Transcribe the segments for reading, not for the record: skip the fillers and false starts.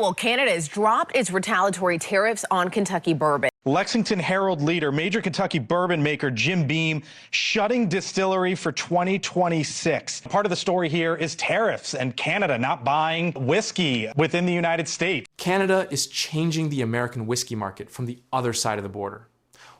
Well, Canada has dropped its retaliatory tariffs on Kentucky bourbon. Lexington Herald leader, major Kentucky bourbon maker Jim Beam, shutting distillery for 2026. Part of the story here is tariffs and Canada not buying whiskey within the United States. Canada is changing the American whiskey market from the other side of the border.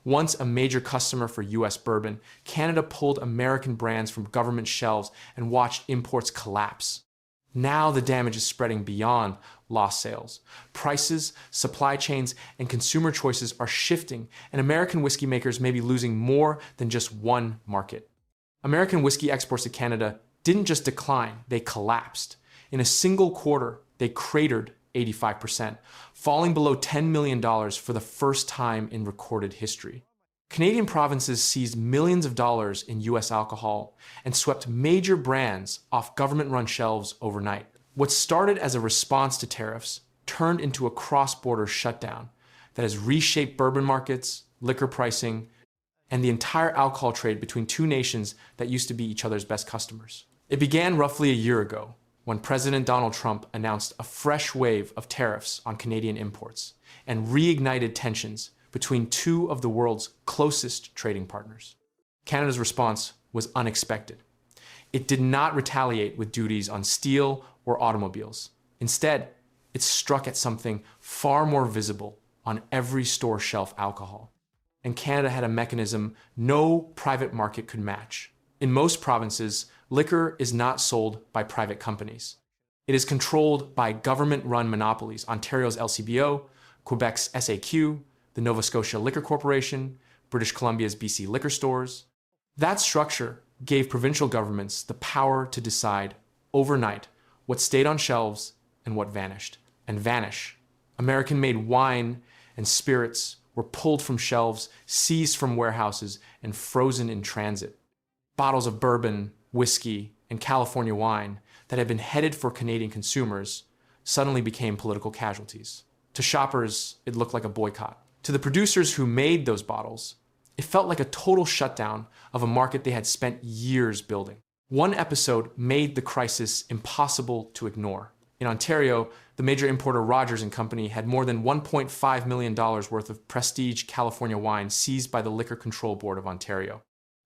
Once a major customer for U.S. bourbon, Canada pulled American brands from government shelves and watched imports collapse. Now the damage is spreading beyond lost sales. Prices, supply chains, and consumer choices are shifting, and American whiskey makers may be losing more than just one market. American whiskey exports to Canada didn't just decline, they collapsed. In a single quarter, they cratered 85%, falling below $10 million for the first time in recorded history. Canadian provinces seized millions of dollars in U.S. alcohol and swept major brands off government-run shelves overnight. What started as a response to tariffs turned into a cross-border shutdown that has reshaped bourbon markets, liquor pricing, and the entire alcohol trade between two nations that used to be each other's best customers. It began roughly a year ago when President Donald Trump announced a fresh wave of tariffs on Canadian imports and reignited tensions between two of the world's closest trading partners. Canada's response was unexpected. It did not retaliate with duties on steel or automobiles. Instead, it struck at something far more visible on every store shelf: alcohol. And Canada had a mechanism no private market could match. In most provinces, liquor is not sold by private companies. It is controlled by government-run monopolies: Ontario's LCBO, Quebec's SAQ, the Nova Scotia Liquor Corporation, British Columbia's BC Liquor Stores. That structure gave provincial governments the power to decide overnight what stayed on shelves and what vanished. And vanish. American-made wine and spirits were pulled from shelves, seized from warehouses, and frozen in transit. Bottles of bourbon, whiskey, and California wine that had been headed for Canadian consumers suddenly became political casualties. To shoppers, it looked like a boycott. To the producers who made those bottles, it felt like a total shutdown of a market they had spent years building. One episode made the crisis impossible to ignore. In Ontario, the major importer Rogers & Company had more than $1.5 million worth of prestige California wine seized by the Liquor Control Board of Ontario.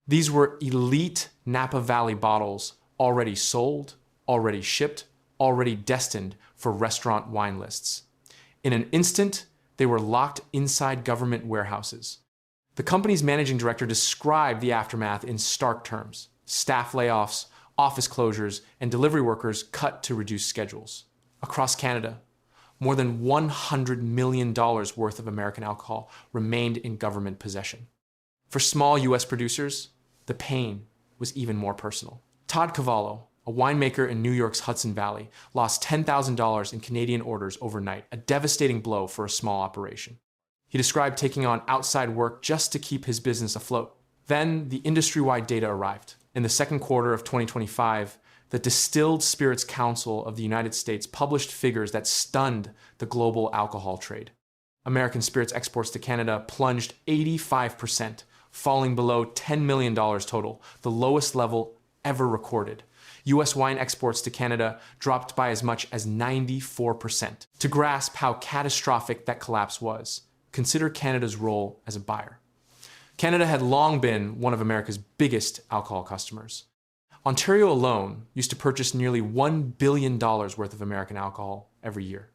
These were elite Napa Valley bottles already sold, already shipped, already destined for restaurant wine lists. In an instant, they were locked inside government warehouses. The company's managing director described the aftermath in stark terms: staff layoffs, office closures, and delivery workers cut to reduce schedules. Across Canada, more than $100 million worth of American alcohol remained in government possession. For small U.S. producers, the pain was even more personal. Todd Cavallo, a winemaker in New York's Hudson Valley, lost $10,000 in Canadian orders overnight, a devastating blow for a small operation. He described taking on outside work just to keep his business afloat. Then the industry-wide data arrived. In the second quarter of 2025, the Distilled Spirits Council of the United States published figures that stunned the global alcohol trade. American spirits exports to Canada plunged 85%, falling below $10 million total, the lowest level ever recorded. U.S. wine exports to Canada dropped by as much as 94%. To grasp how catastrophic that collapse was, consider Canada's role as a buyer. Canada had long been one of America's biggest alcohol customers. Ontario alone used to purchase nearly $1 billion worth of American alcohol every year.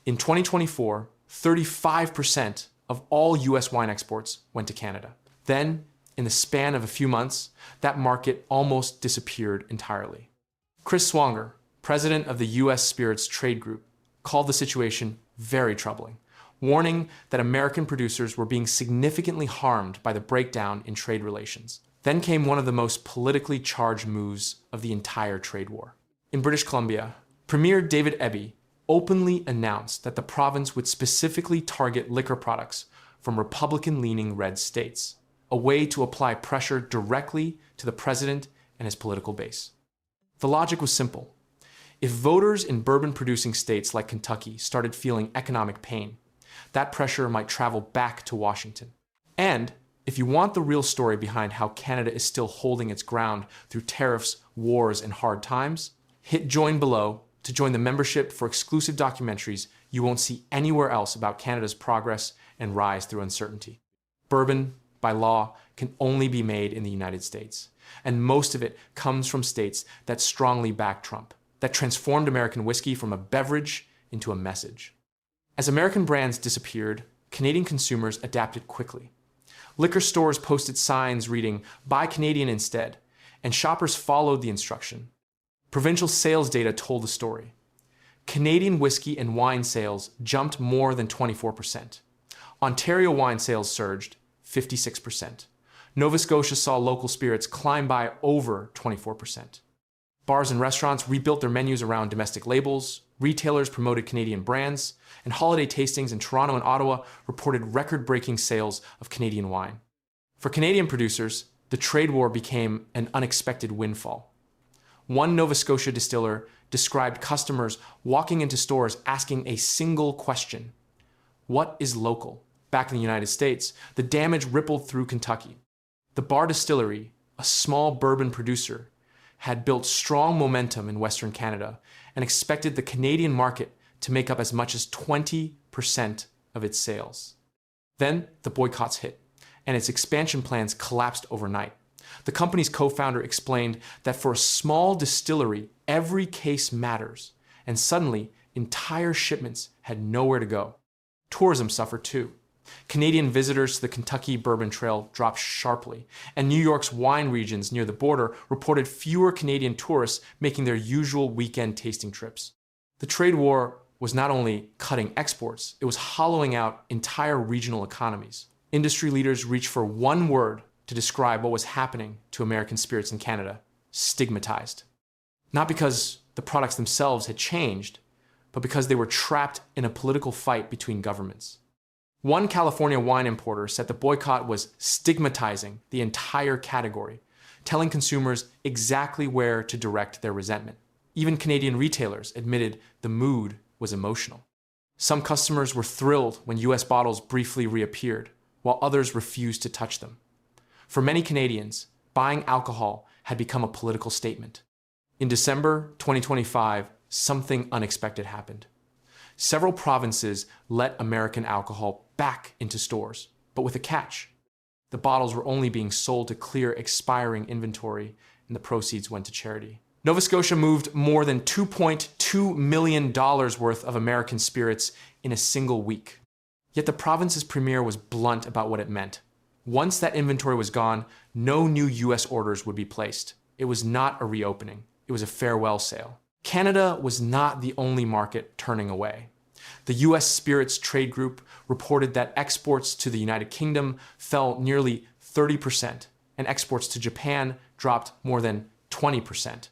In 2024, 35% of all U.S. wine exports went to Canada. Then, in the span of a few months, that market almost disappeared entirely. Chris Swanger, president of the U.S. Spirits Trade Group, called the situation very troubling, warning that American producers were being significantly harmed by the breakdown in trade relations. Then came one of the most politically charged moves of the entire trade war. In British Columbia, Premier David Eby openly announced that the province would specifically target liquor products from Republican-leaning red states, a way to apply pressure directly to the president and his political base. The logic was simple. If voters in bourbon-producing states like Kentucky started feeling economic pain, that pressure might travel back to Washington. And if you want the real story behind how Canada is still holding its ground through tariffs, wars, and hard times, hit join below to join the membership for exclusive documentaries you won't see anywhere else about Canada's progress and rise through uncertainty. Bourbon, by law, can only be made in the United States, and most of it comes from states that strongly back Trump, that transformed American whiskey from a beverage into a message. As American brands disappeared, Canadian consumers adapted quickly. Liquor stores posted signs reading, "Buy Canadian instead," and shoppers followed the instruction. Provincial sales data told the story. Canadian whiskey and wine sales jumped more than 24%. Ontario wine sales surged 56%. Nova Scotia saw local spirits climb by over 24%. Bars and restaurants rebuilt their menus around domestic labels, retailers promoted Canadian brands, and holiday tastings in Toronto and Ottawa reported record-breaking sales of Canadian wine. For Canadian producers, the trade war became an unexpected windfall. One Nova Scotia distiller described customers walking into stores asking a single question: what is local? Back in the United States, the damage rippled through Kentucky. The Bar Distillery, a small bourbon producer, had built strong momentum in Western Canada and expected the Canadian market to make up as much as 20% of its sales. Then the boycotts hit, and its expansion plans collapsed overnight. The company's co-founder explained that for a small distillery, every case matters, and suddenly entire shipments had nowhere to go. Tourism suffered too. Canadian visitors to the Kentucky Bourbon Trail dropped sharply, and New York's wine regions near the border reported fewer Canadian tourists making their usual weekend tasting trips. The trade war was not only cutting exports, it was hollowing out entire regional economies. Industry leaders reached for one word to describe what was happening to American spirits in Canada: stigmatized. Not because the products themselves had changed, but because they were trapped in a political fight between governments. One California wine importer said the boycott was stigmatizing the entire category, telling consumers exactly where to direct their resentment. Even Canadian retailers admitted the mood was emotional. Some customers were thrilled when U.S. bottles briefly reappeared, while others refused to touch them. For many Canadians, buying alcohol had become a political statement. In December 2025, something unexpected happened. Several provinces let American alcohol back into stores, but with a catch. The bottles were only being sold to clear expiring inventory, and the proceeds went to charity. Nova Scotia moved more than $2.2 million worth of American spirits in a single week. Yet the province's premier was blunt about what it meant. Once that inventory was gone, no new U.S. orders would be placed. It was not a reopening. It was a farewell sale. Canada was not the only market turning away. The U.S. Spirits Trade Group reported that exports to the United Kingdom fell nearly 30%, and exports to Japan dropped more than 20%.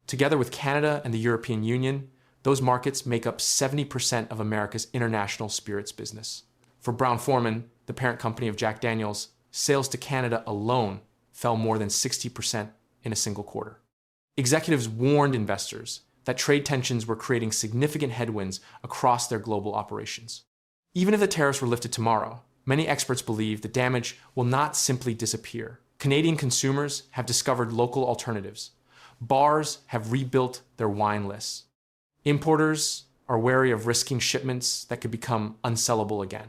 Together with Canada and the European Union, those markets make up 70% of America's international spirits business. For Brown-Forman, the parent company of Jack Daniel's, sales to Canada alone fell more than 60% in a single quarter. Executives warned investors that trade tensions were creating significant headwinds across their global operations. Even if the tariffs were lifted tomorrow, many experts believe the damage will not simply disappear. Canadian consumers have discovered local alternatives. Bars have rebuilt their wine lists. Importers are wary of risking shipments that could become unsellable again.